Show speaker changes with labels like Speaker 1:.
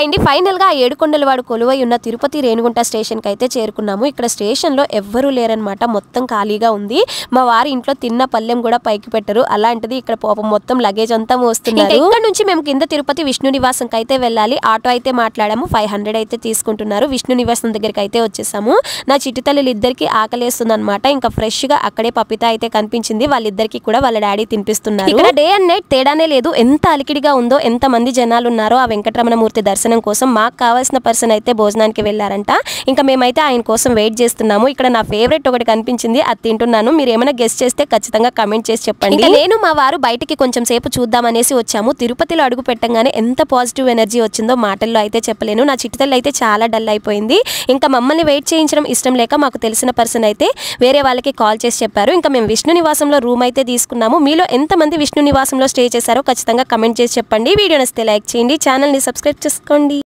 Speaker 1: అండి ఫైనల్గా ఆ ఏడుకొండలవాడు కొలువై ఉన్న తిరుపతి రేణిగుంట స్టేషన్కి అయితే చేరుకున్నాము. ఇక్కడ స్టేషన్లో ఎవ్వరూ లేరనమాట, మొత్తం ఖాళీగా ఉంది. మా వారి ఇంట్లో తిన్న పల్లెం కూడా పైకి పెట్టరు, అలాంటిది ఇక్కడ పాపం మొత్తం లగేజ్ అంతా మోస్తున్నారు. ఇక్కడ నుంచి మేము కింద తిరుపతి విష్ణు నివాసంకి అయితే వెళ్ళాలి. ఆటో అయితే మాట్లాడాము, 500 అయితే తీసుకుంటున్నారు. విష్ణు నివాసం దగ్గరికి అయితే వచ్చేసాము. నా చిట్టి తల్లులు ఇద్దరికి ఆకలేస్తుంది అనమాట. ఇంకా ఫ్రెష్ గా అక్కడే పపిత అయితే కనిపించింది, వాళ్ళిద్దరికి కూడా వాళ్ళ డాడీ తినిపిస్తున్నారు. ఇక్కడ డే అండ్ నైట్ తేడానే లేదు, ఎంత అలికిడిగా ఉందో, ఎంత మంది జనాలు ఉన్నారో. ఆ వెంకటరమణమూర్తి దర్శనం కోసం మాకు కావాల్సిన పర్సన్ అయితే భోజనానికి వెళ్ళారంట. ఇంకా మేమైతే ఆయన కోసం వెయిట్ చేస్తున్నాము. ఇక్కడ నా ఫేవరెట్ ఒకటి కనిపించింది, అది తింటున్నాను. మీరు ఏమైనా గెస్ట్ చేస్తే ఖచ్చితంగా కమెంట్ చేసి చెప్పండి. నేను మా వారు బయటికి కొంచెం సేపు చూద్దామనేసి వచ్చాము. తిరుపతిలో అడుగు పెట్టంగానే ఎంత పాజిటివ్ ఎనర్జీ వచ్చిందో మాటల్లో అయితే చెప్పలేను. నా చిట్టితల్లి అయితే చాలా డల్ అయిపోయింది. ఇంకా మమ్మల్ని వెయిట్ చేయించడం ఇష్టం లేక మాకు తెలిసిన పర్సన్ అయితే వేరే వాళ్ళకి కాల్ చేసి చెప్పారు. ఇంకా మేము విష్ణు నివాసంలో రూమ్ అయితే తీసుకున్నాము. మీలో ఎంతమంది విష్ణు నివాసంలో స్టే చేశారో ఖచ్చితంగా కమెంట్ చేసి చెప్పండి. వీడియో నచ్చితే లైక్ చేయండి, ఛానల్ని సబ్స్క్రైబ్ చేసుకోండి.